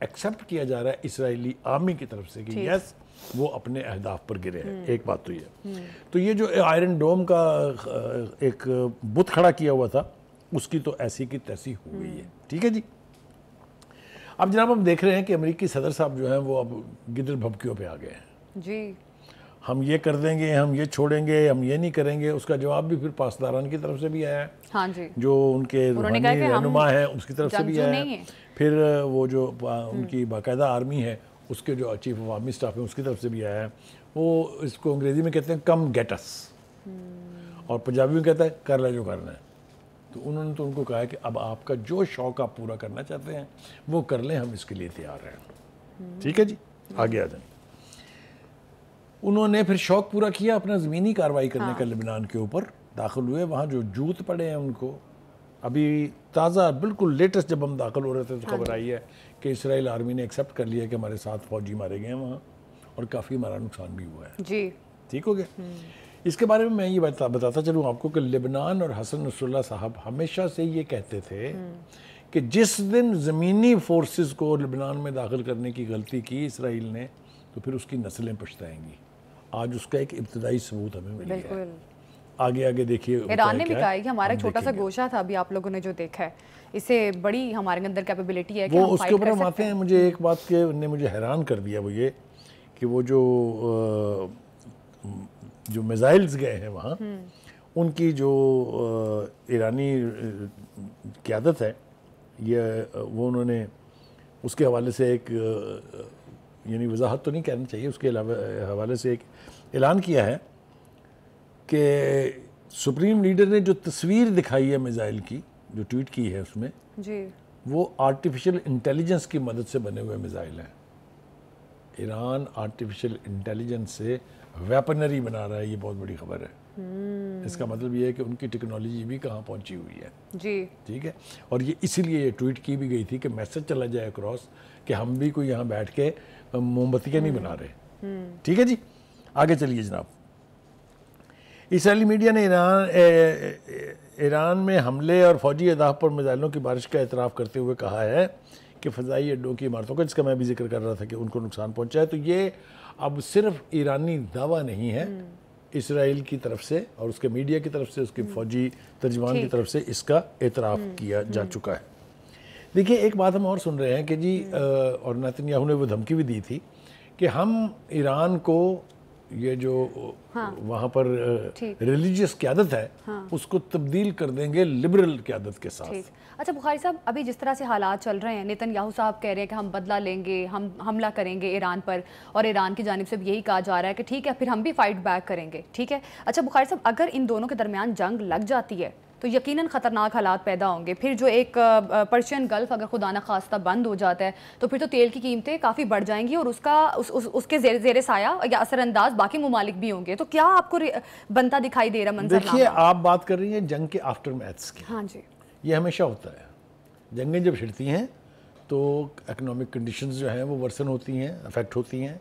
Accept کیا جا رہا ہے اسرائیلی آرمی کی طرف سے کہ یس وہ اپنے اہداف پر گرے ہیں. ایک بات تو یہ تو یہ جو آئرن ڈوم کا ایک بت کھڑا کیا ہوا تھا اس کی تو ایسی کی تیسی ہو گئی ہے. ٹھیک ہے جی. اب جناب ہم دیکھ رہے ہیں کہ امریکی صدر صاحب جو ہیں وہ اب گدڑ بھبکیوں پہ آ گئے ہیں جی. ہم یہ کر دیں گے, ہم یہ چھوڑیں گے, ہم یہ نہیں کریں گے. اس کا جواب بھی پھر پاسداران کی طرف سے بھی آیا ہے. ہاں جی. جو ان کے روحانی رہنما ہیں اس کی طرف سے بھی آیا ہے. پھر وہ جو ان کی باقاعدہ آرمی ہے اس کے جو چیف آف آرمی اسٹاف ہے اس کی طرف سے بھی آیا ہے. وہ اس کو انگریزی میں کہتے ہیں کم گیٹ اس, اور پنجابی میں کہتا ہے کر لے جو کرنا ہے. تو انہوں نے تو ان کو کہا ہے کہ اب آپ کا جو شوق آپ پورا کرنا چاہتے ہیں وہ کر لیں, ہم اس کے لیے تیار ہیں. ٹھیک ہے جی, آگے آ جائیں. انہوں نے پھر شوق پورا کیا اپنا زمینی کارروائی کرنے کا. لبنان کے اوپر داخل ہوئے, وہاں جو جوت پڑے ہیں ان کو ابھی تازہ بالکل لیٹسٹ جب ہم داخل ہو رہے تھے تو خبر آئی ہے کہ اسرائیل آرمی نے ایکسیپٹ کر لیا کہ ہمارے ساتھ فوجی مارے گئے ہیں وہاں, اور کافی ہمارا نقصان بھی ہوا ہے. جی ٹھیک ہو گیا. اس کے بارے میں یہ بتاتا چلوں آپ کو کہ لبنان اور حسن نصر اللہ صاحب ہمیشہ سے یہ کہتے تھے کہ جس دن زمینی فورسز کو لبنان میں داخل کرنے کی غلطی کی اسرائیل نے تو پھر اس کی نسلیں پچھتائیں گی. آج اس کا ایک ابتدائی ثبوت ہمیں مل گیا ہے. آگے دیکھیے ایران نے بھی کہا ہے کہ ہمارا چھوٹا سا گوشہ تھا ابھی آپ لوگوں نے جو دیکھا ہے اس سے بڑی ہمارے اندر کیپیبلٹی ہے کہ وہ اس کے اوپر ہم آتے ہیں. مجھے ایک بات کہ نے مجھے حیران کر دیا وہ یہ کہ وہ جو میزائلز گئے ہیں وہاں ان کی جو ایرانی قیادت ہے یہ وہ انہوں نے اس کے حوالے سے ایک یعنی وضاحت تو نہیں کہنا چاہیے, اس کے حوالے سے ایک اعلان کیا ہے کہ سپریم لیڈر نے جو تصویر دکھائی ہے میزائل کی جو ٹویٹ کی ہے اس میں جی وہ آرٹیفیشل انٹیلیجنس کی مدد سے بنے ہوئے میزائل ہیں. ایران آرٹیفیشل انٹیلیجنس سے ویپنری بنا رہا ہے, یہ بہت بڑی خبر ہے. اس کا مطلب یہ ہے کہ ان کی ٹیکنالوجی بھی کہاں پہنچی ہوئی ہے. جی ٹھیک ہے. اور یہ اسی لیے یہ ٹویٹ کی بھی گئی تھی کہ میسج چلا جائے اکراس کہ ہم بھی کوئی یہاں بیٹھ کے موم بتیاں نہیں بنا رہے. ٹھیک ہے جی, آگے چلیے جناب. اسرائیلی میڈیا نے ایران میں حملے اور فوجی اہداف پر میزائلوں کی بارش کا اعتراف کرتے ہوئے کہا ہے کہ فضائی اڈوں کی عمارتوں کا, جس کا میں بھی ذکر کر رہا تھا کہ ان کو نقصان پہنچا ہے. تو یہ اب صرف ایرانی دعویٰ نہیں ہے, اسرائیل کی طرف سے اور اس کے میڈیا کی طرف سے, اس کے فوجی ترجمان کی طرف سے اس کا اعتراف کیا جا چکا ہے. دیکھیے ایک بات ہم اور سن رہے ہیں کہ جی اور نیتن یاہو نے وہ دھمکی بھی دی تھی کہ ہم ایران کو یہ جو وہاں پر ریلیجیس قیادت ہے اس کو تبدیل کر دیں گے لبرل قیادت کے ساتھ. اچھا بخاری صاحب, ابھی جس طرح سے حالات چل رہے ہیں نیتن یاہو صاحب کہہ رہے ہیں کہ ہم بدلہ لیں گے, ہم حملہ کریں گے ایران پر, اور ایران کی جانب سے بھی یہی کہا جا رہا ہے کہ ٹھیک ہے پھر ہم بھی فائٹ بیک کریں گے. ٹھیک ہے. اچھا بخاری صاحب, اگر ان دونوں کے درمیان جنگ لگ جاتی ہے تو یقیناً خطرناک حالات پیدا ہوں گے. پھر جو ایک پرشین گلف اگر خدا نہ خواستہ بند ہو جاتا ہے تو پھر تو تیل کی قیمتیں کافی بڑھ جائیں گی, اور اس کے زیر سایہ یا اثر انداز باقی ممالک بھی ہوں گے. تو کیا آپ کو بنتا دکھائی دے رہا منظر؟ دیکھیے آپ بات کر رہی ہیں جنگ کے آفٹر میتھس کی. ہاں جی. یہ ہمیشہ ہوتا ہے, جنگیں جب چھڑتی ہیں تو اکنامک کنڈیشنز جو ہیں وہ ورسن ہوتی ہیں, افیکٹ ہوتی ہیں.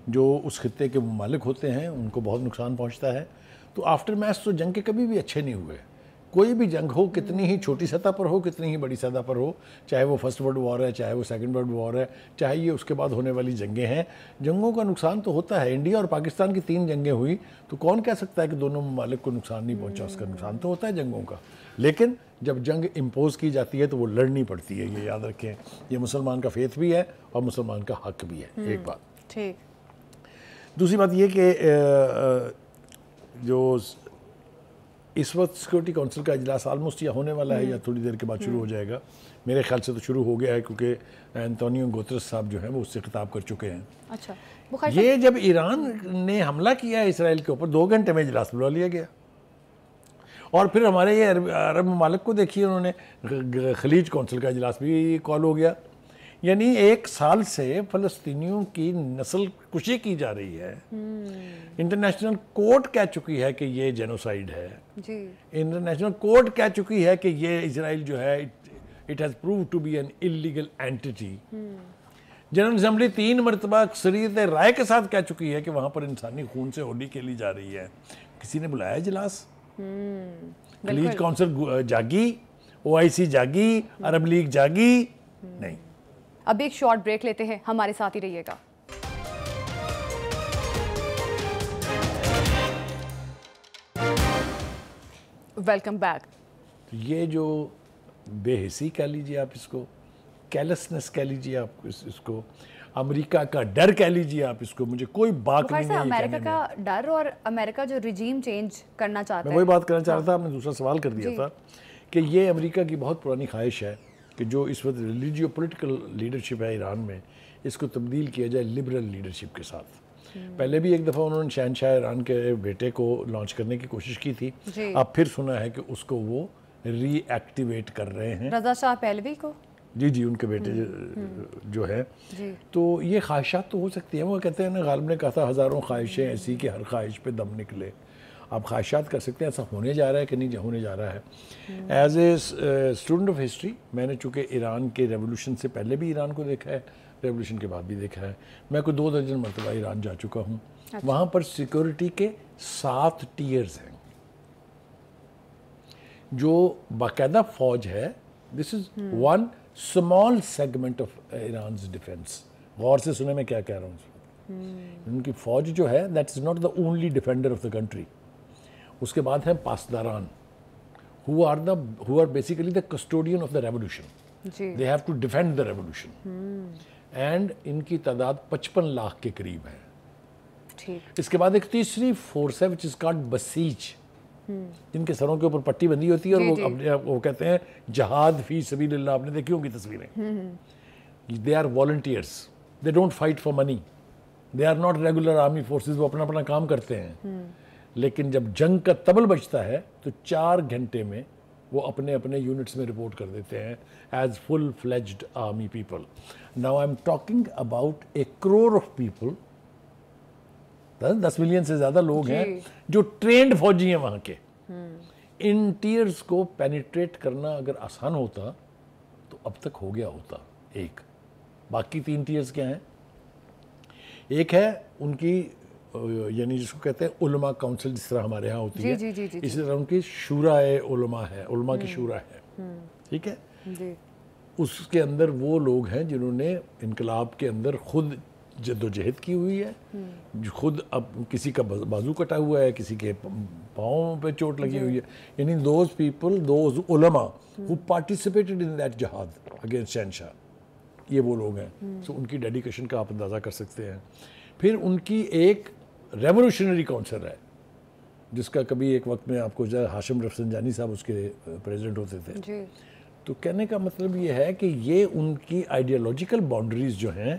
جو اس خطے کے ممالک ہوتے ہیں ان کو بہت نقصان پہنچتا ہے. تو آفٹر میتھس تو جنگ کے کبھی بھی اچھے نہیں ہوئے. کوئی بھی جنگ ہو, کتنی ہی چھوٹی سطح پر ہو, کتنی ہی بڑی سطح پر ہو, چاہے وہ فرسٹ ورلڈ وار ہے, چاہے وہ سیکنڈ ورلڈ وار ہے, چاہے یہ اس کے بعد ہونے والی جنگیں ہیں, جنگوں کا نقصان تو ہوتا ہے. انڈیا اور پاکستان کی 3 جنگیں ہوئی تو کون کہہ سکتا ہے کہ دونوں ممالک کو نقصان نہیں پہنچا؟ اس کا نقصان تو ہوتا ہے جنگوں کا. لیکن جب جنگ امپوز کی جاتی ہے تو وہ لڑنی پڑتی ہے. یہ یاد رکھیں, یہ مسلمان کا فیتھ بھی ہے اور مسلمان کا حق بھی ہے. ایک بات. ٹھیک. دوسری بات یہ کہ جو اس وقت سیکورٹی کونسل کا اجلاس آلموسٹ یا ہونے والا ہے یا تھوڑی دیر کے بعد شروع ہو جائے گا. میرے خیال سے تو شروع ہو گیا ہے کیونکہ انتونیو گوترس صاحب جو ہیں وہ اس سے خطاب کر چکے ہیں. اچھا. یہ جب ایران نے حملہ کیا ہے اسرائیل کے اوپر 2 گھنٹے میں اجلاس بلا لیا گیا. اور پھر ہمارے یہ عرب ممالک کو دیکھیے, انہوں نے خلیج کونسل کا اجلاس بھی کال ہو گیا. یعنی 1 سال سے فلسطینیوں کی نسل کشی کی جا رہی ہے. انٹرنیشنل کورٹ کہہ چکی ہے کہ یہ جینوسائیڈ ہے. جی. انٹرنیشنل کورٹ کہہ چکی ہے کہ یہ اسرائیل جو ہے it has proved to be an illegal entity. General assembly 3 مرتبہ اکثریت رائے کے ساتھ کہہ چکی ہے کہ وہاں پر انسانی خون سے ہولی کھیلی جا رہی ہے. کسی نے بلایا اجلاس؟ خلیج کونسل جاگی, OIC جاگی, عرب لیگ جاگی؟ نہیں. اب ایک شارٹ بریک لیتے ہیں, ہمارے ساتھ ہی رہیے گا. Welcome back. یہ جو بے حسی کہہ لیجیے آپ اس کو, کیلسنس کہہ لیجیے آپ اس کو, امریکہ کا ڈر کہہ لیجیے آپ اس کو, مجھے کوئی باک نہیں ہے. امریکہ کا ڈر اور امریکہ جو رجیم چینج کرنا چاہتا ہے, میں وہی بات کرنا چاہ رہا تھا, آپ نے دوسرا سوال کر دیا تھا کہ یہ امریکہ کی بہت پرانی خواہش ہے کہ جو اس وقت ریلیجیو پولیٹیکل لیڈرشپ ہے ایران میں, اس کو تبدیل کیا جائے لبرل لیڈرشپ کے ساتھ. پہلے بھی ایک دفعہ انہوں نے شہنشاہ ایران کے بیٹے کو لانچ کرنے کی کوشش کی تھی, اب پھر سنا ہے کہ اس کو وہ ری ایکٹیویٹ کر رہے ہیں. رضا شاہ پہلوی کو, جی ان کے بیٹے جو ہے. تو یہ خواہشات تو ہو سکتی ہیں. وہ کہتے ہیں نا, غالب نے کہا تھا ہزاروں خواہشیں ایسی کہ ہر خواہش پہ دم نکلے. آپ خواہشات کر سکتے ہیں, ایسا ہونے جا رہا ہے کہ نہیں ہونے جا رہا ہے. As a student of history, میں نے چونکہ ایران کے ریولوشن سے پہلے بھی ایران کو دیکھا ہے, ریولوشن کے بعد بھی دیکھا ہے. میں کوئی 2 درجن مرتبہ ایران جا چکا ہوں. وہاں پر سیکورٹی کے 7 ٹیئرز ہیں. جو باقاعدہ فوج ہے, this is one small segment of Iran's defence. غور سے سنے میں کیا کہہ رہا ہوں. ان کی فوج جو ہے, that is not the only defender of the country. اس کے بعد ہیں پاسداران, who are basically the custodian of the revolution. They have to defend the revolution. And ان کی تعداد 55 لاکھ کے قریب ہے. اس کے بعد ایک تیسری فورس ہے which is called بسیج, جن کے سروں کے اوپر پٹی بندی ہوتی ہے اور وہ کہتے ہیں جہاد فی سبیل اللہ. آپ نے دیکھی ہوں گی تصویریں. They are volunteers. They don't fight for money. They are not regular army forces. وہ اپنا کام کرتے ہیں. لیکن جب جنگ کا طبل بجتا ہے تو 4 گھنٹے میں وہ اپنے یونٹس میں رپورٹ کر دیتے ہیں as full fledged army people. Now I am talking about 1 crore of people. 10 million سے زیادہ لوگ ہیں جو ٹرینڈ فوجی ہیں وہاں کے. ان ٹیئرز کو پینیٹریٹ کرنا اگر آسان ہوتا تو اب تک ہو گیا ہوتا. ایک باقی 3 ٹیئرز کیا ہیں؟ ایک ہے ان کی یعنی جس کو کہتے ہیں علماء کاؤنسل, جس طرح ہمارے ہاں ہوتی ہے, اسی طرح ان کی شورائے علماء ہے, علماء کی شورا ہے. ٹھیک ہے. اس کے اندر وہ لوگ ہیں جنہوں نے انقلاب کے اندر خود جدوجہد کی ہوئی ہے, خود اب کسی کا بازو کٹا ہوا ہے, کسی کے پاؤں پہ چوٹ لگی ہوئی ہے. یعنی دوز پیپل, دوز علماء who participated in that جہاد against شہنشاہ, یہ وہ لوگ ہیں. سو ان کی ڈیڈیکیشن کا آپ اندازہ کر سکتے ہیں. پھر ان کی ایک ریولوشنری کاؤنسل ہے جس کا کبھی ایک وقت میں آپ کو ہاشم رفسنجانی صاحب اس کے پریزیڈنٹ ہوتے تھے. تو کہنے کا مطلب یہ ہے کہ یہ ان کی آئیڈیالوجیکل باؤنڈریز جو ہیں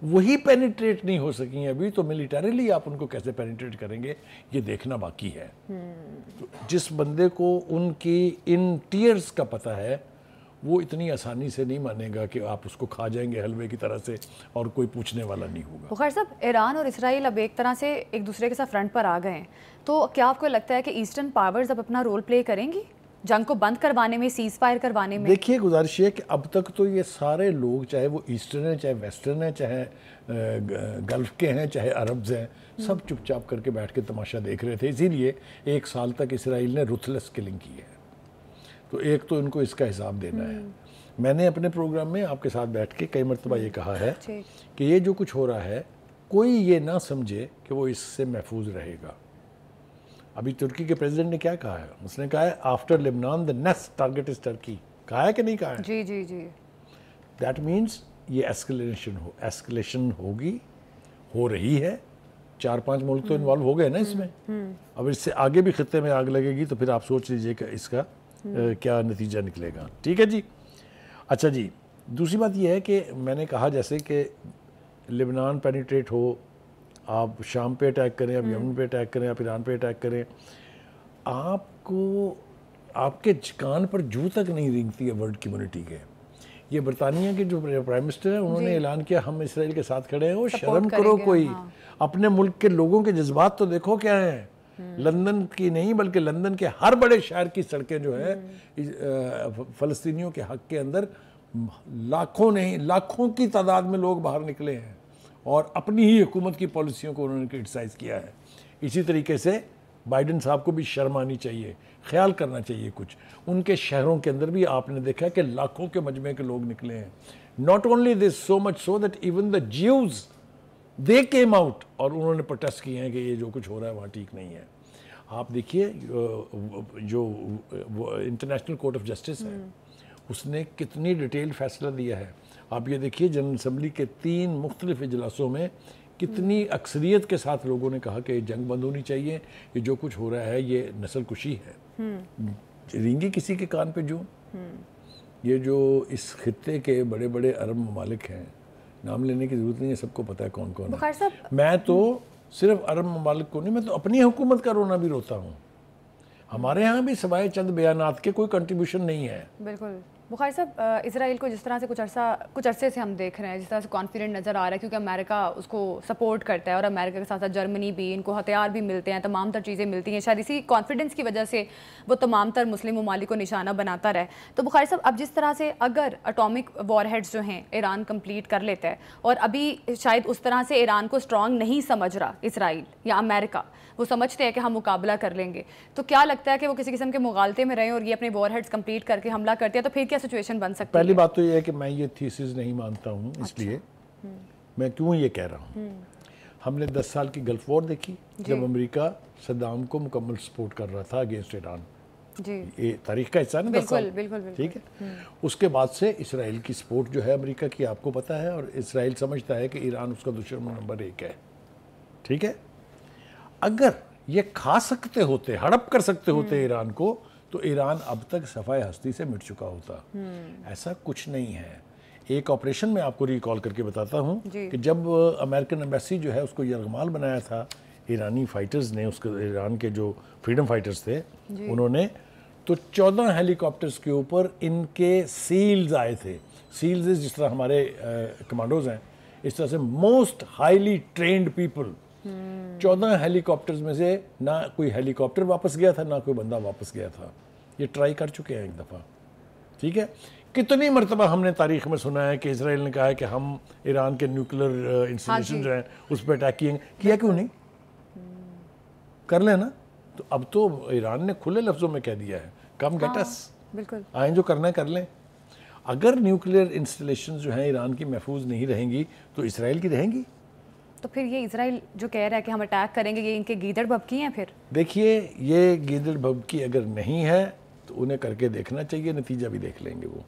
وہی پینیٹریٹ نہیں ہو سکی ہیں ابھی. تو ملیٹریلی آپ ان کو کیسے پینیٹریٹ کریں گے یہ دیکھنا باقی ہے. تو جس بندے کو ان کی ان ٹیئرز کا پتہ ہے وہ اتنی آسانی سے نہیں مانے گا کہ آپ اس کو کھا جائیں گے حلوے کی طرح سے اور کوئی پوچھنے والا نہیں ہوگا. بخاری صاحب, ایران اور اسرائیل اب ایک طرح سے ایک دوسرے کے ساتھ فرنٹ پر آ گئے ہیں, تو کیا آپ کو لگتا ہے کہ ایسٹرن پاورز اب اپنا رول پلے کریں گی جنگ کو بند کروانے میں, سیز فائر کروانے میں؟ دیکھیے گزارش ہے کہ اب تک تو یہ سارے لوگ, چاہے وہ ایسٹرن ہیں, چاہے ویسٹرن ہیں, چاہے گلف کے ہیں, چاہے عربز ہیں, سب چپ چاپ کر کے بیٹھ کے تماشا دیکھ رہے تھے. اسی لیے 1 سال تک اسرائیل نے رuthless کلنگ کی ہے. تو ایک تو ان کو اس کا حساب دینا ہے. میں نے اپنے پروگرام میں آپ کے ساتھ بیٹھ کے کئی مرتبہ یہ کہا ہے کہ یہ جو کچھ ہو رہا ہے کوئی یہ نہ سمجھے کہ وہ اس سے محفوظ رہے گا. ابھی ترکی کے پریزیڈنٹ نے کیا کہا ہے؟ اس نے کہا ہے آفٹر لبنان the next target is Turkey. کہا ہے کہ نہیں کہا ہے؟ جی. That means یہ ایسکلیشن ہوگی, ہو رہی ہے. 4-5 ملک تو انوالو ہو گئے نا اس میں. اب اس سے آگے بھی خطے میں آگ لگے گی تو پھر آپ سوچ لیجئے کہ اس کا کیا نتیجہ نکلے گا. ٹھیک ہے جی. اچھا جی, دوسری بات یہ ہے کہ میں نے کہا جیسے کہ لبنان پینیٹریٹ ہو, آپ شام پہ اٹیک کریں, آپ یمن پہ اٹیک کریں, آپ ایران پہ اٹیک کریں, آپ کو آپ کے کان پر جو تک نہیں رینگتی ہے ورلڈ کمیونٹی کے. یہ برطانیہ کے جو پرائم منسٹر ہیں انہوں نے اعلان کیا ہم اسرائیل کے ساتھ کھڑے ہیں. وہ شرم کرو کوئی, اپنے ملک کے لوگوں کے جذبات تو دیکھو کیا ہیں. لندن کی نہیں بلکہ لندن کے ہر بڑے شہر کی سڑکیں جو ہیں فلسطینیوں کے حق کے اندر لاکھوں کی تعداد میں لوگ باہر نکلے ہیں اور اپنی ہی حکومت کی پالیسیوں کو انہوں نے کرٹیسائز کیا ہے. اسی طریقے سے بائیڈن صاحب کو بھی شرم آنی چاہیے, خیال کرنا چاہیے کچھ. ان کے شہروں کے اندر بھی آپ نے دیکھا کہ لاکھوں کے مجمع کے لوگ نکلے ہیں. Not only this, so much so that even the Jews they came out, اور انہوں نے پروٹیسٹ کیے ہیں کہ یہ جو کچھ ہو رہا ہے وہاں ٹھیک نہیں ہے. آپ دیکھیے جو انٹرنیشنل کورٹ آف جسٹس ہے اس نے کتنی ڈیٹیل فیصلہ دیا ہے. آپ یہ دیکھیے جنرل اسمبلی کے 3 مختلف اجلاسوں میں کتنی اکثریت کے ساتھ لوگوں نے کہا کہ یہ جنگ بند ہونی چاہیے, یہ جو کچھ ہو رہا ہے یہ نسل کشی ہے. رینگی کسی کے کان پہ جو یہ جو اس خطے کے بڑے بڑے عرب ممالک ہیں, نام لینے کی ضرورت نہیں ہے, سب کو پتہ ہے کون کون ہے. میں تو صرف عرب ممالک کو نہیں, میں تو اپنی حکومت کا رونا بھی روتا ہوں. ہمارے ہاں بھی سوائے چند بیانات کے کوئی کنٹریبیوشن نہیں ہے. بالکل. بخاری صاحب, اسرائیل کو جس طرح سے کچھ عرصے سے ہم دیکھ رہے ہیں, جس طرح سے کانفیڈنٹ نظر آ رہا ہے, کیونکہ امریکہ اس کو سپورٹ کرتا ہے اور امریکہ کے ساتھ ساتھ جرمنی بھی, ان کو ہتھیار بھی ملتے ہیں, تمام تر چیزیں ملتی ہیں, شاید اسی کانفیڈنس کی وجہ سے وہ تمام تر مسلم ممالک کو نشانہ بناتا رہے. تو بخاری صاحب, اب جس طرح سے اگر اٹامک وار ہیڈز جو ہیں ایران کمپلیٹ کر لیتا ہے, اور ابھی شاید اس طرح سے ایران کو اسٹرانگ نہیں سمجھ رہا اسرائیل یا امریکہ, وہ سمجھتے ہیں کہ ہم مقابلہ کر لیں گے, تو کیا لگتا ہے کہ وہ کسی قسم کے مغالطے میں رہیں اور یہ اپنے وار ہیڈز کمپلیٹ کر کے حملہ کرتے ہیں, تو پھر کیا سچویشن بن سکتی ہے؟ پہلی بات تو یہ ہے کہ میں یہ تھیسز نہیں مانتا ہوں. اس لیے میں کیوں یہ کہہ رہا ہوں, ہم نے 10 سال کی گلف وار دیکھی جب امریکہ صدام کو مکمل سپورٹ کر رہا تھا اگینسٹ ایران. یہ تاریخ کا حصہ ہے نا 10 سال. ٹھیک ہے. اس کے بعد سے اسرائیل کی سپورٹ جو ہے امریکہ کی آپ کو پتہ ہے, اور اسرائیل سمجھتا ہے کہ ایران اس کا دشمن نمبر 1 ہے. ٹھیک ہے. اگر یہ کھا سکتے ہوتے, ہڑپ کر سکتے ہوتے ایران کو, تو ایران اب تک صفحہ ہستی سے مٹ چکا ہوتا. ایسا کچھ نہیں ہے. ایک آپریشن میں آپ کو ریکال کر کے بتاتا ہوں کہ جب امریکن ایمبیسی جو ہے اس کو یرغمال بنایا تھا ایرانی فائٹرز نے, اس کے ایران کے جو فریڈم فائٹرز تھے انہوں نے, تو 14 ہیلی کاپٹرز کے اوپر ان کے سیلز آئے تھے. سیلز جس طرح ہمارے کمانڈوز ہیں, اس طرح سے موسٹ ہائیلی ٹرینڈ پیپل. 14 ہیلی کاپٹرز میں سے نہ کوئی ہیلی کاپٹر واپس گیا تھا, نہ کوئی بندہ واپس گیا تھا. یہ ٹرائی کر چکے ہیں ایک دفعہ. ٹھیک ہے. کتنی مرتبہ ہم نے تاریخ میں سنا ہے کہ اسرائیل نے کہا ہے کہ ہم ایران کے نیوکلر انسٹالیشن جو ہیں اس پہ اٹیک کیا کیوں نہیں کر لیں نا. تو اب تو ایران نے کھلے لفظوں میں کہہ دیا ہے, کم گیٹ اس, آئیں جو کرنا ہے کر لیں. اگر نیوکلر انسٹالیشن جو ہیں ایران کی محفوظ نہیں رہیں گی تو اسرائیل کی رہیں گی. تو پھر یہ اسرائیل جو کہہ رہا ہے کہ ہم اٹیک کریں گے, یہ ان کے گیدڑ بھبکی ہیں. پھر دیکھیے یہ گیدڑ بھبکی اگر نہیں ہے تو انہیں کر کے دیکھنا چاہیے, نتیجہ بھی دیکھ لیں گے وہ.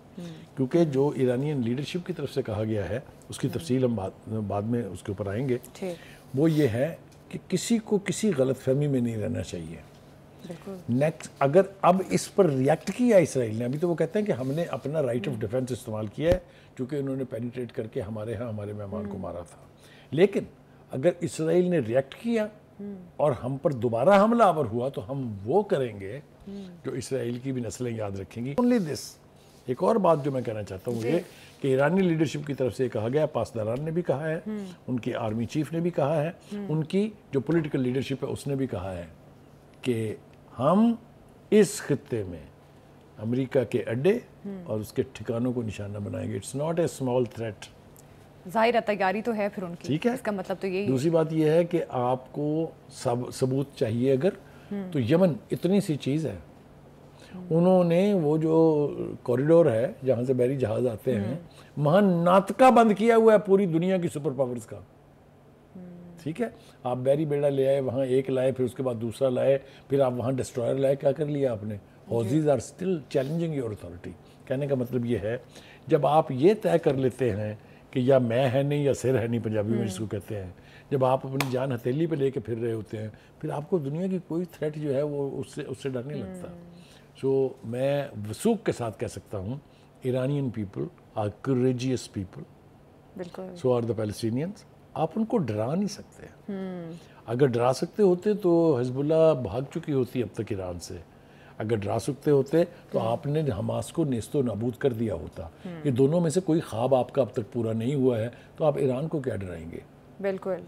کیونکہ جو ایرانین لیڈرشپ کی طرف سے کہا گیا ہے, اس کی تفصیل ہم بعد میں اس کے اوپر آئیں گے, وہ یہ ہے کہ کسی کو کسی غلط فہمی میں نہیں رہنا چاہیے. نیکسٹ اگر اب اس پر ریئیکٹ کیا اسرائیل نے, ابھی تو وہ کہتے ہیں کہ ہم نے اپنا رائٹ آف ڈیفنس استعمال کیا ہے چونکہ انہوں نے پینیٹریٹ کر کے ہمارے ہاں ہمارے مہمان کو مارا تھا. لیکن اگر اسرائیل نے ریئیکٹ کیا اور ہم پر دوبارہ حملہ آور ہوا تو ہم وہ کریں گے جو اسرائیل کی بھی نسلیں یاد رکھیں گی. Only this. ایک اور بات جو میں کہنا چاہتا ہوں یہ کہ ایرانی لیڈرشپ کی طرف سے کہا گیا, پاسداران نے بھی کہا ہے, ان کے آرمی چیف نے بھی کہا ہے, ان کی جو پولیٹیکل لیڈرشپ ہے اس نے بھی کہا ہے کہ ہم اس خطے میں امریکہ کے اڈے اور اس کے ٹھکانوں کو نشانہ بنائیں گے. It's not a small threat. ظاہر ہے تیاری تو ہے پھر ان کی. ٹھیک ہے. اس کا مطلب تو یہی. دوسری بات یہ ہے کہ آپ کو ثبوت چاہیے اگر, تو یمن اتنی سی چیز ہے, انہوں نے وہ جو کوریڈور ہے جہاں سے بحری جہاز آتے ہیں وہاں ناطقہ بند کیا ہوا ہے پوری دنیا کی سپر پاورز کا. ٹھیک ہے. آپ بحری بیڑا لے آئے, وہاں ایک لائے, پھر اس کے بعد دوسرا لائے, پھر آپ وہاں ڈسٹرائر لائے. کیا کر لیا آپ نے؟ Houthis are still challenging your authority. کہنے کا مطلب یہ ہے جب آپ یہ طے کر لیتے ہیں کہ یا میں ہے نہیں یا سر ہے نہیں, پنجابی میں جس کو کہتے ہیں, جب آپ اپنی جان ہتھیلی پہ لے کے پھر رہے ہوتے ہیں, پھر آپ کو دنیا کی کوئی تھریٹ جو ہے وہ اس سے ڈر نہیں لگتا. سو میں وثوق کے ساتھ کہہ سکتا ہوں Iranian people are courageous people, so are the Palestinians. آپ ان کو ڈرا نہیں سکتے. اگر ڈرا سکتے ہوتے تو حزب اللہ بھاگ چکی ہوتی اب تک ایران سے. اگر ڈرا سکتے ہوتے تو آپ نے حماس کو نیست و نابود کر دیا ہوتا. یہ دونوں میں سے کوئی خواب آپ کا اب تک پورا نہیں ہوا ہے, تو آپ ایران کو کیا ڈرائیں گے؟ بالکل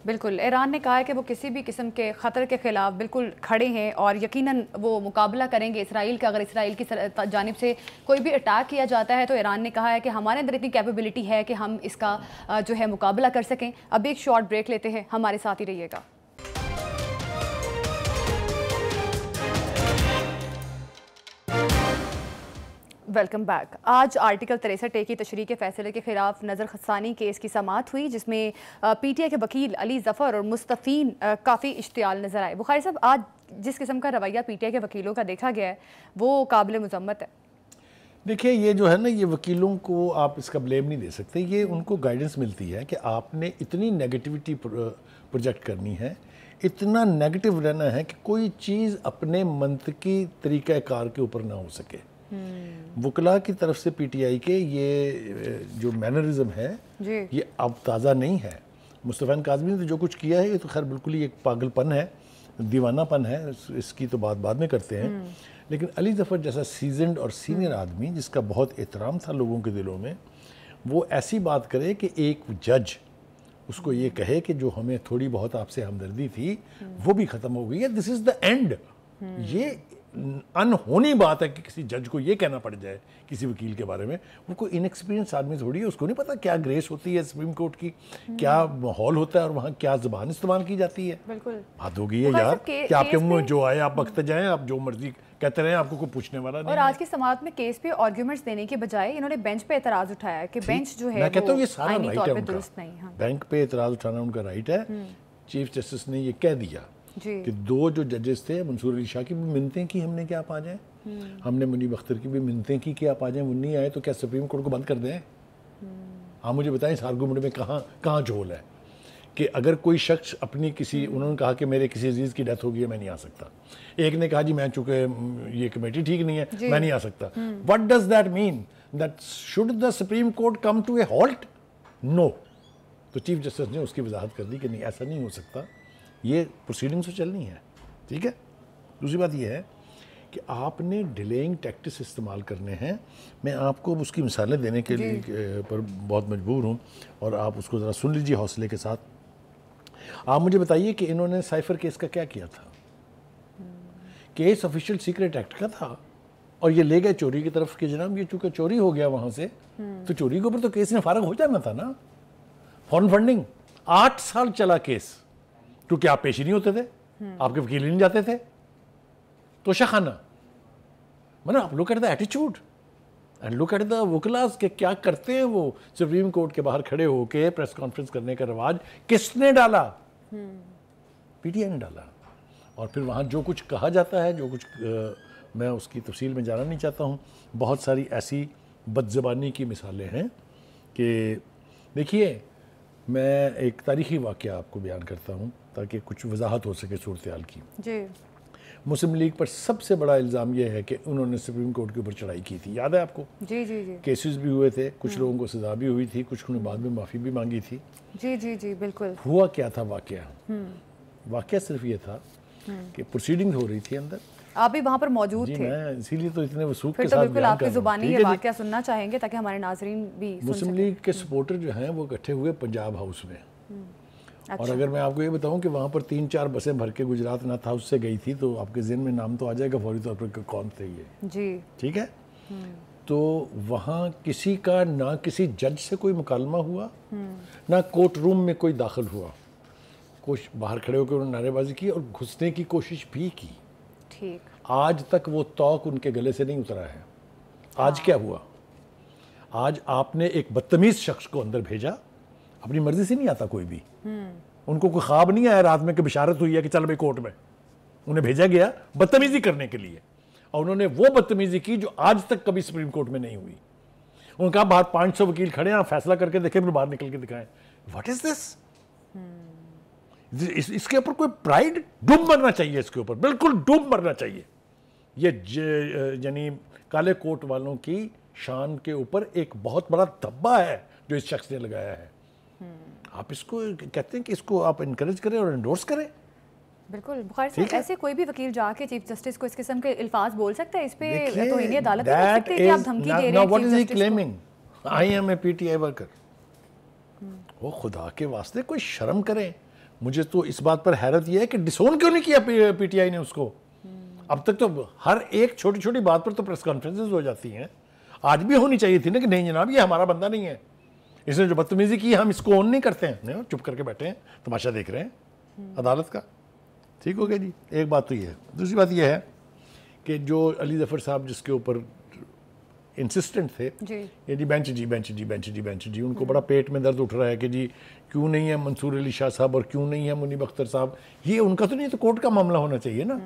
بالکل. ایران نے کہا ہے کہ وہ کسی بھی قسم کے خطر کے خلاف بالکل کھڑے ہیں اور یقیناً وہ مقابلہ کریں گے اسرائیل کا. اگر اسرائیل کی جانب سے کوئی بھی اٹیک کیا جاتا ہے تو ایران نے کہا ہے کہ ہمارے اندر اتنی کیپیبلٹی ہے کہ ہم اس کا جو ہے مقابلہ کر سکیں. اب ایک شارٹ بریک لیتے ہیں, ہمارے ساتھ ہی رہیے گا. Welcome back. آج آرٹیکل 63A کی تشریح کے فیصلے کے خلاف نظر ثانی کیس کی سماعت ہوئی، جس میں پی ٹی آئی کے وکیل علی ظفر اور مستفین کافی اشتعال نظر آئے. بخاری صاحب، آج جس قسم کا رویہ پی ٹی آئی کے وکیلوں کا دیکھا گیا ہے وہ قابل مذمت ہے. دیکھیے، یہ جو ہے نا، یہ وکیلوں کو آپ اس کا بلیم نہیں دے سکتے. یہ ان کو گائیڈنس ملتی ہے کہ آپ نے اتنی نیگیٹیوٹی پروجیکٹ کرنی ہے، اتنا نیگیٹو رہنا ہے کہ کوئی چیز اپنے منطقی طریقہ کار کے اوپر نہ ہو سکے. وکلاء کی طرف سے پی ٹی آئی کے یہ جو مینرزم ہے یہ اب تازہ نہیں ہے. مصطفی کاظمی نے تو جو کچھ کیا ہے یہ تو خیر بالکل ہی ایک پاگل پن ہے، دیوانہ پن ہے، اس کی تو بات بعد میں کرتے ہیں. لیکن علی ظفر جیسا سیزنڈ اور سینئر آدمی جس کا بہت احترام تھا لوگوں کے دلوں میں، وہ ایسی بات کرے کہ ایک جج اس کو یہ کہے کہ جو ہمیں تھوڑی بہت آپ سے ہمدردی تھی وہ بھی ختم ہو گئی ہے، دس از دا اینڈ. یہ انہونی بات ہے کہ کسی جج کو یہ کہنا پڑ جائے کسی وکیل کے بارے میں. وہ کوئی انیکسپیرینس آدمی تھوڑی ہے، اس کو نہیں پتا کیا گریس ہوتی ہے سپریم کورٹ کی، کیا ماحول ہوتا ہے اور وہاں کیا زبان استعمال کی جاتی ہے. بالکل بات ہو گئی ہے یار کہ آپ کے منہ میں جو آئے آپ بکتے جائیں، آپ جو مرضی کہتے رہیں، آپ کو کوئی پوچھنے والا نہیں. اور آج کی سماعت میں کیس پہ آرگیومنٹس دینے کے بجائے انہوں نے بینچ پہ اعتراض اٹھایا کہ بینچ جو ہے میں کہتا ہوں یہ سارا آئینی رائٹ طور ہے پہ ان درست کا. نہیں. بینک پہ اعتراض اٹھانا ان کا رائٹ ہے. چیف جسٹس نے یہ کہہ دیا کہ دو جو ججز تھے، منصور علی شاہ کی بھی منتیں کی ہم نے کہ آپ آ جائیں، ہم نے منیب اختر کی بھی منتیں کی کہ آپ آ جائیں. وہ نہیں آئے تو کیا سپریم کورٹ کو بند کر دیں؟ آپ مجھے بتائیں اس آرگومنٹ میں کہاں جھول ہے کہ اگر کوئی شخص اپنی کسی، انہوں نے کہا کہ میرے کسی عزیز کی ڈیتھ ہو گئی ہے میں نہیں آ سکتا. ایک نے کہا جی میں چونکہ یہ کمیٹی ٹھیک نہیں ہے میں نہیں آ سکتا. What does that mean? That should the Supreme Court come to a halt? No. تو چیف جسٹس نے اس کی وضاحت کر دی کہ نہیں، ایسا نہیں ہو سکتا، یہ پروسیڈنگز تو چلنی ہے. ٹھیک ہے. دوسری بات یہ ہے کہ آپ نے ڈیلیئنگ ٹیکٹس استعمال کرنے ہیں. میں آپ کو اس کی مثالیں دینے کے لیے پر بہت مجبور ہوں اور آپ اس کو ذرا سن لیجیے حوصلے کے ساتھ. آپ مجھے بتائیے کہ انہوں نے سائفر کیس کا کیا کیا تھا. کیس آفیشیل سیکریٹ ایکٹ کا تھا اور یہ لے گئے چوری کی طرف کہ جناب یہ چونکہ چوری ہو گیا وہاں سے تو چوری کے اوپر تو کیس نے فارغ ہو جانا تھا نا. فارن فنڈنگ 8 سال چلا کیس، کیونکہ آپ پیش ہی نہیں ہوتے تھے، آپ کے وکیل ہی نہیں جاتے تھے. توشہ خانہ، مطلب آپ لک ایٹ دا ایٹیچیوڈ اینڈ لک ایٹ دا وکلاز کہ کیا کرتے ہیں وہ. سپریم کورٹ کے باہر کھڑے ہو کے پریس کانفرنس کرنے کا رواج کس نے ڈالا؟ پی ٹی آئی نے ڈالا. اور پھر وہاں جو کچھ کہا جاتا ہے، جو کچھ میں اس کی تفصیل میں جانا نہیں چاہتا ہوں. بہت ساری ایسی بد زبانی کی مثالیں ہیں کہ دیکھیے، میں ایک تاریخی واقعہ آپ کو بیان کرتا ہوں تاکہ کچھ وضاحت ہو سکے صورتحال کی. مسلم لیگ پر سب سے بڑا الزام یہ ہے کہ انہوں نے سپریم کورٹ کے اوپر چڑھائی کی تھی. یاد ہے آپ کو؟ کیسز بھی ہوئے تھے، کچھ لوگوں کو سزا بھی ہوئی تھی، کچھ نے بعد میں معافی بھی مانگی تھی. جی بالکل. ہوا کیا تھا واقعہ صرف یہ تھا کہ پروسیڈنگ ہو رہی تھی اندر. آپ بھی وہاں پر موجود تھے. میں اسی لیے تو اتنے وثوق کے پھر تو بالکل آپ کی زبانی یہ واقعہ سننا چاہیں گے تاکہ ہمارے ناظرین بھی سن سکیں. مسلم لیگ کے سپورٹر جو ہیں وہ اکٹھے ہوئے پنجاب ہاؤس میں. اور اگر میں آپ کو یہ بتاؤں کہ وہاں پر 3-4 بسیں بھر کے گجرات ناتھ ہاؤس سے گئی تھی تو آپ کے ذہن میں نام تو آ جائے گا فوری طور پر کہ کون تھے یہ. جی ٹھیک ہے. تو وہاں کسی کا نہ کسی جج سے کوئی مکالمہ ہوا، نہ کورٹ روم میں کوئی داخل ہوا. باہر کھڑے ہو کے انہوں نے نعرے بازی کی اور گھسنے کی کوشش بھی کی. ٹھیک. آج تک وہ توق ان کے گلے سے نہیں اترا ہے. آج کیا ہوا؟ آج آپ نے ایک بدتمیز شخص کو اندر بھیجا. اپنی مرضی سے نہیں آتا کوئی بھی. ان کو کوئی خواب نہیں آیا رات میں کہ بشارت ہوئی ہے کہ چل بھائی کورٹ میں. انہیں بھیجا گیا بدتمیزی کرنے کے لیے اور انہوں نے وہ بدتمیزی کی جو آج تک کبھی سپریم کورٹ میں نہیں ہوئی. انہوں نے کہا باہر 500 وکیل کھڑے ہیں، آپ فیصلہ کر کے دیکھیں پھر باہر نکل کے دکھائیں. واٹ از دس؟ اس کے اوپر کوئی پرائیڈ ڈوب مرنا چاہیے، اس کے اوپر بالکل ڈوب مرنا چاہیے. یہ یعنی کالے کوٹ والوں کی شان کے اوپر ایک بہت بڑا دھبا ہے جو اس شخص نے لگایا ہے. آپ اس کو کہتے ہیں کہ اس کو آپ انکریج کریں اور انڈورس کریں. بالکل. بخاری صاحب، ایسے کوئی بھی وکیل جا کے چیف جسٹس کو اس قسم کے الفاظ بول سکتا ہے؟ اس پہ توہین عدالت نہیں کر سکتے کہ آپ دھمکی دے رہے ہیں چیف جسٹس کو. I am a PTI worker. وہ خدا کے واسطے کوئی شرم کریں. مجھے تو اس بات پر حیرت یہ ہے کہ ڈسون کیوں نہیں کیا پی ٹی آئی نے اس کو. اب تک تو ہر ایک چھوٹی چھوٹی بات پر تو پریس کانفرنسز ہو جاتی ہیں. آج بھی ہونی چاہیے تھی نا کہ نہیں جناب یہ ہمارا بندہ نہیں ہے، اس نے جو بدتمیزی کی ہم اس کو اون نہیں کرتے ہیں. نہیں، چپ کر کے بیٹھے ہیں، تماشا دیکھ رہے ہیں عدالت کا. ٹھیک ہو گیا جی. ایک بات تو یہ ہے. دوسری بات یہ ہے کہ جو علی ظفر صاحب جس کے اوپر انسسٹنٹ تھے جی یہ جی بینچ جی بینچ جی بینچ جی بینچ جی، ان کو بڑا پیٹ میں درد اٹھ رہا ہے کہ جی کیوں نہیں ہے منصور علی شاہ صاحب اور کیوں نہیں ہے منیب اختر صاحب. یہ ان کا تو نہیں، تو کورٹ کا معاملہ ہونا چاہیے نا.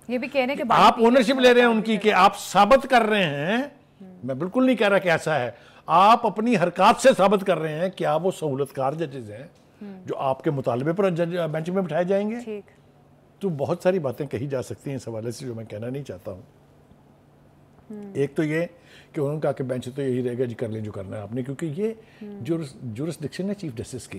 یہ بھی کہنے کے آپ اونرشپ لے رہے ہیں ان کی کہ آپ ثابت کر رہے ہیں، میں بالکل نہیں کہہ رہا کہ ایسا ہے، آپ اپنی حرکات سے ثابت کر رہے ہیں کہ آپ وہ سہولت کار ججز ہیں جو آپ کے مطالبے پر بینچ میں بٹھائے جائیں گے. ٹھیک. تو بہت ساری باتیں کہی جا سکتی ہیں اس حوالے سے جو میں کہنا نہیں چاہتا ہوں. ایک تو یہ کہ انہوں نے کہا کہ بینچ تو یہی رہے گا جی، کر لیں جو کرنا ہے آپ نے، کیونکہ یہ جورسڈکشن ہے چیف جسٹس کی،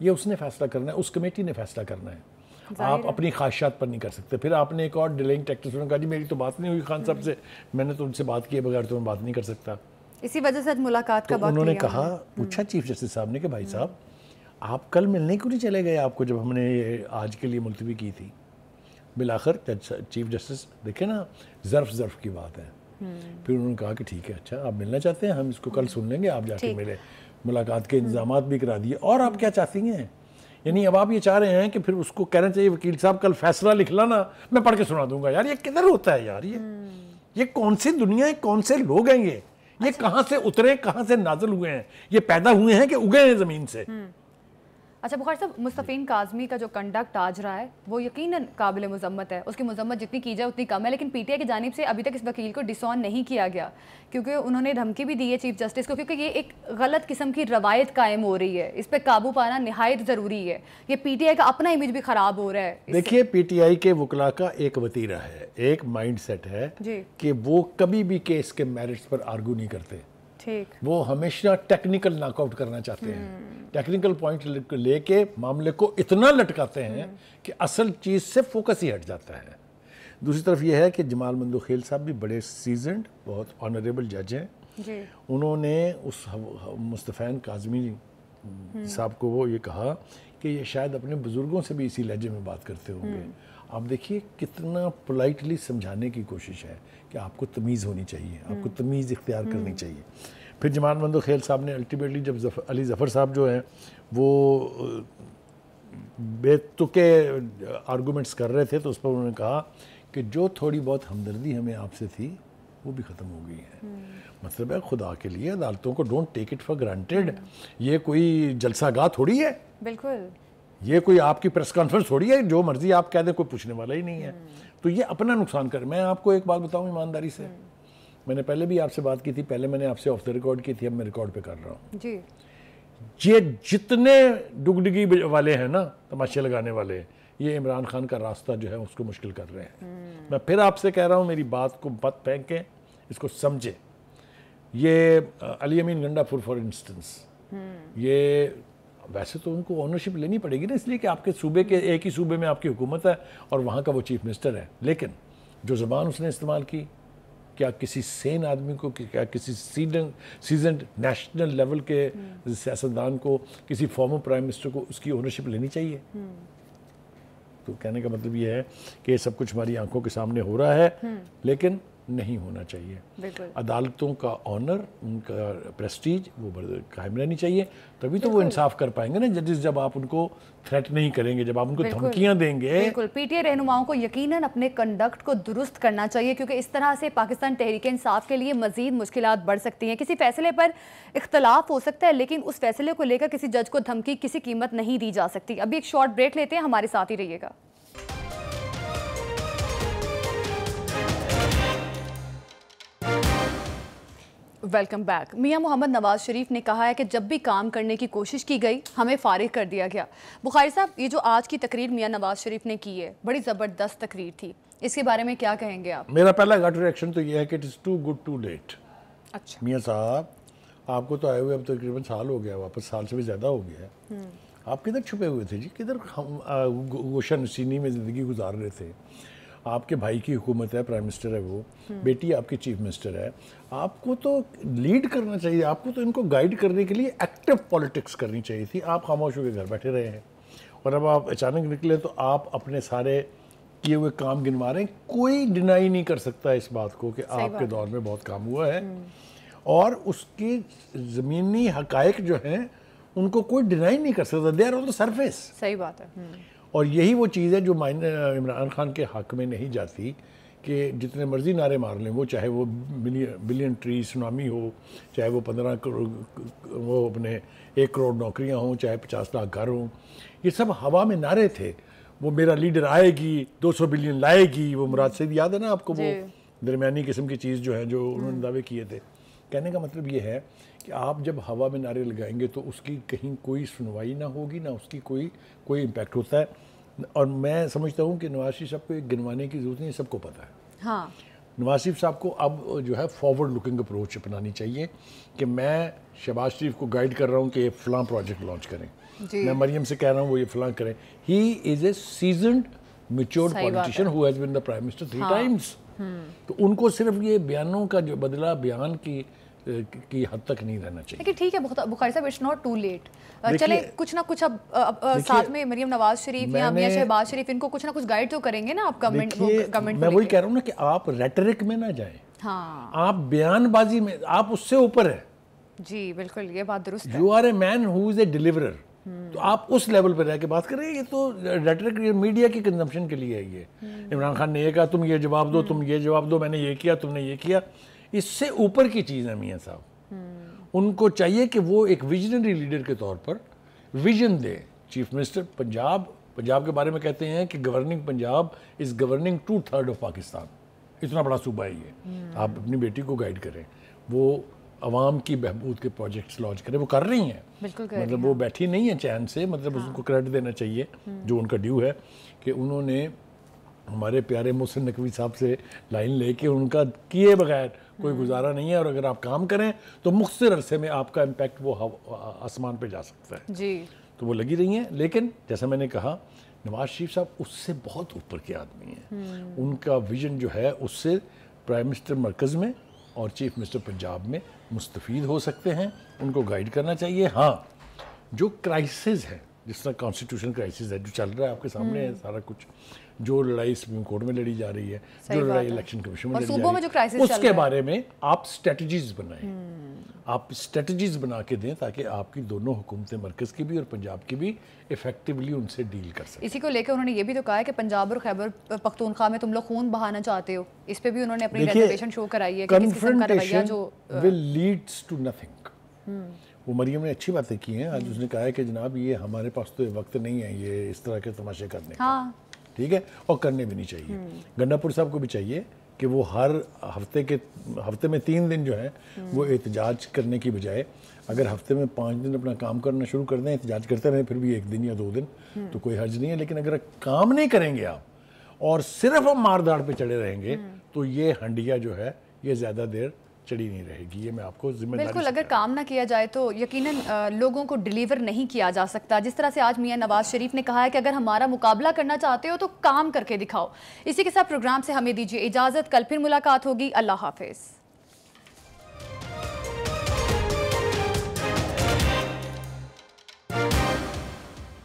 یہ اس نے فیصلہ کرنا ہے، اس کمیٹی نے فیصلہ کرنا ہے. آپ اپنی خواہشات پر نہیں کر سکتے. پھر آپ نے ایک اور ڈیلنگ ٹیکٹس نے کہا جی میری تو بات نہیں ہوئی خان صاحب سے، میں نے تو ان سے بات کیے بغیر تو میں بات نہیں کر سکتا. اسی وجہ سے ملاقات کا تو وقت انہوں نے کہا، پوچھا چیف جسٹس صاحب نے کہ بھائی صاحب آپ کل ملنے کیوں نہیں چلے گئے آپ کو جب ہم نے آج کے لیے ملتوی کی تھی. بالآخر چیف جسٹس دیکھیں نا، ظرف کی بات ہے. پھر انہوں نے کہا کہ ٹھیک ہے، اچھا آپ ملنا چاہتے ہیں، ہم اس کو کل سن لیں گے، آپ جا کے ملے. ملاقات کے انتظامات بھی کرا دیے. اور آپ کیا چاہتی ہیں؟ یعنی اب آپ یہ چاہ رہے ہیں کہ پھر اس کو کہنا چاہیے وکیل صاحب کل فیصلہ لکھ لانا، میں پڑھ کے سنا دوں گا. یار یہ کدھر ہوتا ہے یار؟ یہ کون سی دنیا ہے، کون سے لوگ ہیں یہ کہاں سے اترے، کہاں سے نازل ہوئے ہیں؟ یہ پیدا ہوئے ہیں کہ اگے ہیں زمین سے؟ اچھا بخاری صاحب، مصطفین کاظمی کا جو کنڈکٹ آج رہا ہے وہ یقیناً قابل مذمت ہے، اس کی مذمت جتنی کی جائے اتنی کم ہے. لیکن پی ٹی آئی کی جانب سے ابھی تک اس وکیل کو ڈسون نہیں کیا گیا، کیونکہ انہوں نے دھمکی بھی دی ہے چیف جسٹس کو، کیونکہ یہ ایک غلط قسم کی روایت قائم ہو رہی ہے. اس پہ قابو پانا نہایت ضروری ہے. یہ پی ٹی آئی کا اپنا امیج بھی خراب ہو رہا ہے. دیکھیے پی ٹی آئی کے وکلاء کا ایک وتیرہ ہے، ایک مائنڈ سیٹ ہے کہ وہ کبھی بھی کیس کے میرٹس پر آرگو نہیں کرتے. وہ ہمیشہ ٹیکنیکل ناک آؤٹ کرنا چاہتے ہیں، ٹیکنیکل پوائنٹ لے کے معاملے کو اتنا لٹکاتے ہیں کہ اصل چیز سے فوکس ہی ہٹ جاتا ہے. دوسری طرف یہ ہے کہ جمال مندوخیل صاحب بھی بڑے سیزنڈ، بہت آنریبل جج ہیں. انہوں نے اس مصطفین کاظمی صاحب کو وہ یہ کہا کہ یہ شاید اپنے بزرگوں سے بھی اسی لہجے میں بات کرتے ہوں گے. آپ دیکھیے کتنا پولائٹلی سمجھانے کی کوشش ہے کہ آپ کو تمیز ہونی چاہیے، آپ کو تمیز اختیار کرنی چاہیے. پھر جمال مندوخیل صاحب نے الٹیمیٹلی جب علی ظفر صاحب جو ہیں وہ بے تکے آرگومنٹس کر رہے تھے تو اس پر انہوں نے کہا کہ جو تھوڑی بہت ہمدردی ہمیں آپ سے تھی وہ بھی ختم ہو گئی ہے. مطلب ہے خدا کے لیے عدالتوں کو don't take it for granted. یہ کوئی جلسہ گاہ تھوڑی ہے، بالکل یہ کوئی آپ کی پریس کانفرنس تھوڑی ہے جو مرضی آپ کہہ دیں کوئی پوچھنے والا ہی نہیں ہے. تو یہ اپنا نقصان کر. میں آپ کو ایک بات بتاؤں ایمانداری سے، میں نے پہلے بھی آپ سے بات کی تھی، پہلے میں نے آپ سے آف دا ریکارڈ کی تھی، اب میں ریکارڈ پہ کر رہا ہوں. جی یہ جتنے ڈگڈگی والے ہیں نا، تماشے لگانے والے، یہ عمران خان کا راستہ جو ہے اس کو مشکل کر رہے ہیں. میں پھر آپ سے کہہ رہا ہوں، میری بات کو مت پھینکیں، اس کو سمجھیں. یہ علی امین گنڈا پور فار انسٹنس، یہ ویسے تو ان کو اونرشپ لینی پڑے گی نا، اس لیے کہ آپ کے صوبے کے ایک ہی صوبے میں آپ کی حکومت ہے اور وہاں کا وہ چیف منسٹر ہے. لیکن جو زبان اس نے استعمال کی، کیا کسی سین آدمی کو، کیا کسی سیزنڈ نیشنل لیول کے سیاستدان کو، کسی فارمر پرائم منسٹر کو اس کی اونرشپ لینی چاہیے؟ تو کہنے کا مطلب یہ ہے کہ یہ سب کچھ ہماری آنکھوں کے سامنے ہو رہا ہے، لیکن نہیں ہونا چاہیے. عدالتوں کا آنر، ان کا پریسٹیج وہ قائم رہنی چاہیے. تبھی تو وہ انصاف کر پائیں گے نا ججز، جب آپ ان کو تھریٹ نہیں کریں گے، جب آپ ان کو دھمکیاں دیں گے. بالکل پی ٹی آئی رہنماؤں کو یقیناً اپنے کنڈکٹ کو درست کرنا چاہیے، کیونکہ اس طرح سے پاکستان تحریک انصاف کے لیے مزید مشکلات بڑھ سکتی ہیں. کسی فیصلے پر اختلاف ہو سکتا ہے، لیکن اس فیصلے کو لے کر کسی جج کو دھمکی کسی قیمت نہیں دی جا سکتی. ابھی ایک شارٹ بریک لیتے ہیں، ہمارے ساتھ ہی رہیے گا. Welcome back. میاں محمد نواز شریف نے کہا ہے کہ جب بھی کام کرنے کی کوشش کی گئی ہمیں فارغ کر دیا گیا. بخاری صاحب، یہ جو آج کی تقریر میاں نواز شریف نے کی ہے بڑی زبردست تقریر تھی، اس کے بارے میں کیا کہیں گے آپ؟ میرا پہلا گٹ ریئیکشن تو یہ ہے کہ it is too good to late. اچھا میاں صاحب، آپ کو تو آئے ہوئے اب تقریباً سال ہو گیا، واپس سال سے بھی زیادہ ہو گیا ہے. آپ کدھر چھپے ہوئے تھے جی؟ کدھر گوشہ نشینی میں زندگی گزار رہے تھے؟ آپ کے بھائی کی حکومت ہے، پرائم منسٹر ہے وہ، بیٹی آپ کی چیف منسٹر ہے. آپ کو تو لیڈ کرنا چاہیے، آپ کو تو ان کو گائیڈ کرنے کے لیے ایکٹیو پالیٹکس کرنی چاہیے تھی. آپ خاموش ہو کے گھر بیٹھے رہے ہیں، اور اب آپ اچانک نکلے تو آپ اپنے سارے کیے ہوئے کام گنوا رہے ہیں. کوئی ڈینائی نہیں کر سکتا اس بات کو کہ آپ کے دور میں بہت کام ہوا ہے، اور اس کی زمینی حقائق جو ہیں ان کو کوئی ڈینائی نہیں کر سکتا. They are on the surface. صحیح بات ہے. اور یہی وہ چیز ہے جو عمران خان کے حق میں نہیں جاتی کہ جتنے مرضی نعرے مار لیں وہ، چاہے وہ بلین ٹری سونامی ہو، چاہے وہ 15 کروڑ وہ اپنے 1 کروڑ نوکریاں ہوں، چاہے 50 لاکھ گھر ہوں، یہ سب ہوا میں نعرے تھے. وہ میرا لیڈر آئے گی، 200 بلین لائے گی، وہ مراد سعید یاد ہے نا آپ کو، وہ درمیانی قسم کی چیز جو ہے جو انہوں نے دعوے کیے تھے. کہنے کا مطلب یہ ہے کہ آپ جب ہوا میں نعرے لگائیں گے تو اس کی کہیں کوئی سنوائی نہ ہوگی، نہ اس کی کوئی امپیکٹ ہوتا ہے. اور میں سمجھتا ہوں کہ نواز شریف صاحب کو ایک گنوانے کی ضرورت نہیں، سب کو پتہ ہے. ہاں، نواز شریف صاحب کو اب جو ہے فارورڈ لکنگ اپروچ اپنانی چاہیے کہ میں شہباز شریف کو گائیڈ کر رہا ہوں کہ یہ فلاں پروجیکٹ لانچ کریں، میں مریم سے کہہ رہا ہوں وہ یہ فلاں کریں. He is a seasoned matured politician who has been the prime minister 3 times. تو ان کو صرف یہ بیانوں کا جو بدلہ بیان کی حد تک نہیں رہنا چاہیے. لیکن ٹھیک ہے بخاری صاحب، اٹس ناٹ ٹو لیٹ. چلے کچھ نہ کچھ اب ساتھ میں مریم نواز شریف یا میاں شہباز شریف ان کو کچھ نہ کچھ گائیڈ تو کریں گے نا آپ گورنمنٹ. میں وہی کہہ رہا ہوں نا کہ آپ ریٹرک میں نہ جائیں، ہاں آپ بیان بازی میں، آپ اس سے اوپر ہیں. جی بالکل، یہ بات درست ہے. یو آر اے مین ہو از اے ڈیلیورر. تو آپ اس لیول پہ رہ کے بات کر رہے ہیں. یہ تو ریٹرک میڈیا کی کنزمپشن کے لیے ہے. یہ عمران خان نے یہ کہا تم یہ جواب دو، تم یہ جواب دو، میں نے یہ کیا، تم نے یہ کیا. اس سے اوپر کی چیز ہے میاں صاحب. ان کو چاہیے کہ وہ ایک ویژنری لیڈر کے طور پر ویژن دے. چیف منسٹر پنجاب کے بارے میں کہتے ہیں کہ governing Punjab is governing 2/3 of Pakistan. اتنا بڑا صوبہ ہے یہ. آپ اپنی بیٹی کو گائیڈ کریں، وہ عوام کی بہبود کے پروجیکٹس لانچ کریں. وہ کر رہی ہیں، مطلب وہ بیٹھی نہیں ہیں چین سے. مطلب ان کو کریڈٹ دینا چاہیے جو ان کا ڈیو ہے کہ انہوں نے ہمارے پیارے محسن نقوی صاحب سے لائن لے کے ان کا کیے بغیر کوئی گزارا نہیں ہے. اور اگر آپ کام کریں تو مختصر عرصے میں آپ کا امپیکٹ وہ آسمان پہ جا سکتا ہے. جی تو وہ لگی رہی ہیں. لیکن جیسا میں نے کہا، نواز شریف صاحب اس سے بہت اوپر کے آدمی ہیں. ان کا ویژن جو ہے اس سے پرائم منسٹر مرکز میں اور چیف منسٹر پنجاب میں مستفید ہو سکتے ہیں. ان کو گائیڈ کرنا چاہیے. ہاں، جو کرائسس ہے، جس طرح کانسٹیٹیوشن کرائسس ہے جو چل رہا ہے آپ کے سامنے ہے سارا کچھ، جو لڑائی سپریم کورٹ میں لڑی جا رہی ہے، جو لڑائی الیکشن کمیشن میں لڑی جا رہی ہے، اس کے بارے میں آپ اسٹریٹجیز بنائیں. آپ اسٹریٹجیز بنا کے دیں تاکہ آپ کی دونوں حکومتیں، مرکز کی بھی اور پنجاب کی بھی، ایفیکٹیولی ان سے ڈیل کر سکیں. اسی کو لے کے انہوں نے یہ بھی تو کہا ہے کہ پنجاب اور خیبر پختونخوا میں تم لوگ خون بہانا چاہتے ہو. اس پہ بھی انہوں نے اپنی ریزرویشن شو کرائی ہے کہ کس قسم کا رویہ جو will leads to nothing. وہ مریم نے اچھی باتیں کی ہیں. آج اس نے کہا ہے کہ جناب یہ ہمارے پاس تو وقت نہیں ہے یہ اس طرح کے تماشے کرنے کا. ہاں ٹھیک ہے، اور کرنے بھی نہیں چاہیے. گنڈا پور صاحب کو بھی چاہیے کہ وہ ہر ہفتے میں 3 دن جو ہے وہ احتجاج کرنے کی بجائے اگر ہفتے میں 5 دن اپنا کام کرنا شروع کر دیں، احتجاج کرتے رہیں، پھر بھی 1 دن یا 2 دن تو کوئی حرج نہیں ہے. لیکن اگر کام نہیں کریں گے آپ اور صرف ہم مار داڑ پہ چڑے رہیں گے تو یہ ہنڈیا جو ہے یہ زیادہ دیر چڑی نہیں رہے گی. یہ میں آپ کو ذمہ داری بالکل، اگر کام نہ کیا جائے تو یقیناً لوگوں کو ڈیلیور نہیں کیا جا سکتا. جس طرح سے آج میاں نواز شریف نے کہا ہے کہ اگر ہمارا مقابلہ کرنا چاہتے ہو تو کام کر کے دکھاؤ. اسی کے ساتھ پروگرام سے ہمیں دیجیے اجازت. کل پھر ملاقات ہوگی. اللہ حافظ.